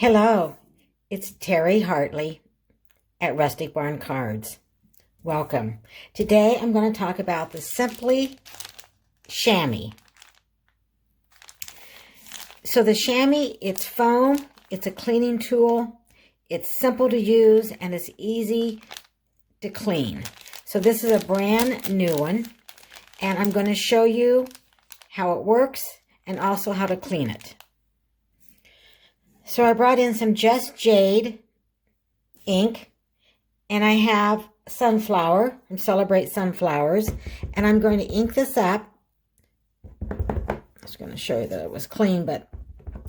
Hello, it's Terry Hartley at Rustic Barn Cards. Welcome. Today I'm going to talk about the Simply Shammy. So the Shammy, it's foam, it's a cleaning tool, it's simple to use, and it's easy to clean. So this is a brand new one, and I'm going to show you how it works and also how to clean it. So I brought in some Just Jade ink, and I have sunflower from Celebrate Sunflowers, and I'm going to ink this up. I was going to show you that it was clean, but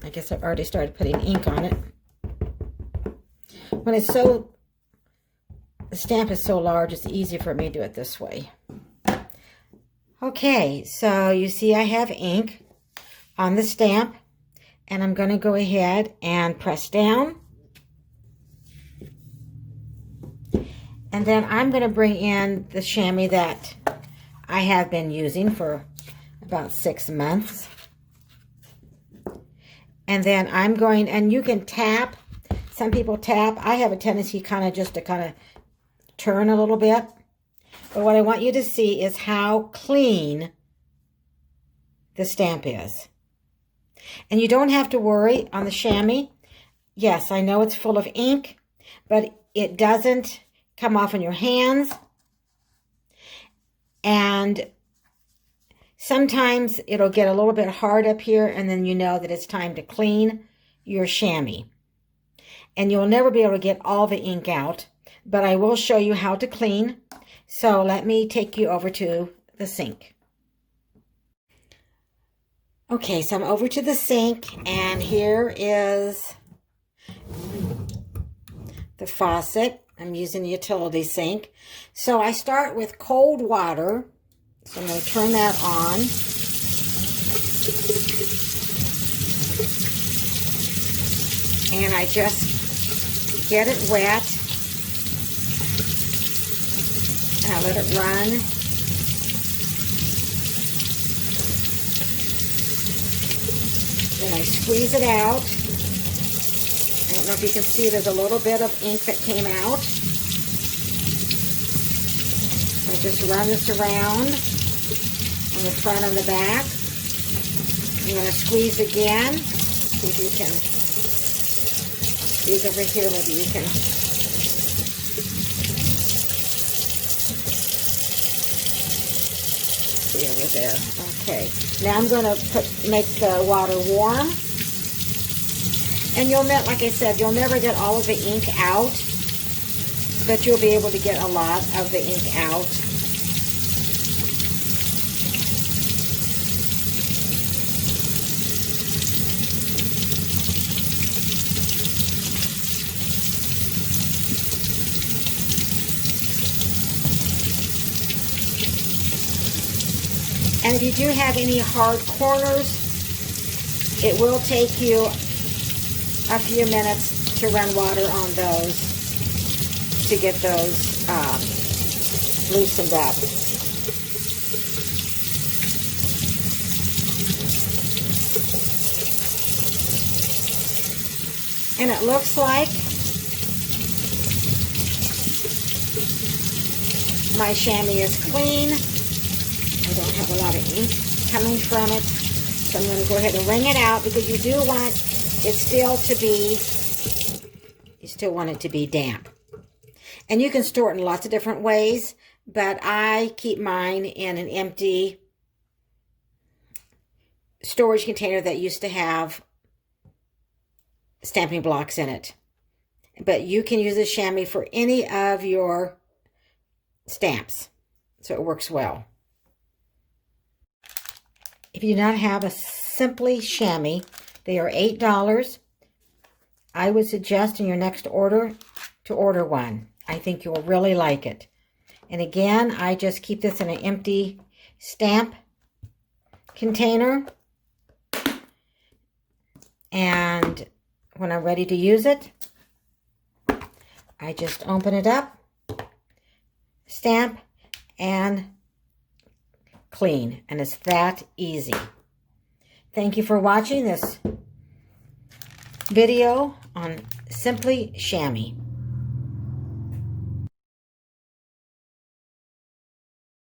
I guess I've already started putting ink on it. When the stamp is so large, it's easy for me to do it this way. Okay, so you see I have ink on the stamp, and I'm going to go ahead and press down. And then I'm going to bring in the chamois that I have been using for about 6 months. And then I'm going, and you can tap. Some people tap. I have a tendency to turn a little bit. But what I want you to see is how clean the stamp is. And you don't have to worry on the chamois. Yes, I know it's full of ink, but it doesn't come off in your hands. And sometimes it'll get a little bit hard up here, and then you know that it's time to clean your chamois. And you'll never be able to get all the ink out, but I will show you how to clean. So let me take you over to the sink. Okay, so I'm over to the sink, and here is the faucet. I'm using the utility sink. So I start with cold water. So I'm going to turn that on. And I just get it wet. And I let it run. Then I squeeze it out. I don't know if you can see, there's a little bit of ink that came out. I just run this around on the front and the back. I'm going to squeeze again. See if you can squeeze over here. Maybe you can. See over there. Okay. Now I'm going to make the water warm. And you'll net, like I said, you'll never get all of the ink out, but you'll be able to get a lot of the ink out. And if you do have any hard corners, it will take you a few minutes to run water on those to get those loosened up. And it looks like my chamois is clean. I don't have a lot of ink coming from it, so I'm going to go ahead and wring it out, because you do want it still to be, you still want it to be damp. And you can store it in lots of different ways, but I keep mine in an empty storage container that used to have stamping blocks in it. But you can use the chamois for any of your stamps, so it works well. If you do not have a Simply Shammy, they are $8. I would suggest in your next order to order one. I think you'll really like it. And again, I just keep this in an empty stamp container. And when I'm ready to use it, I just open it up, stamp, and clean. And it's that easy. Thank you for watching this video on Simply Shammy.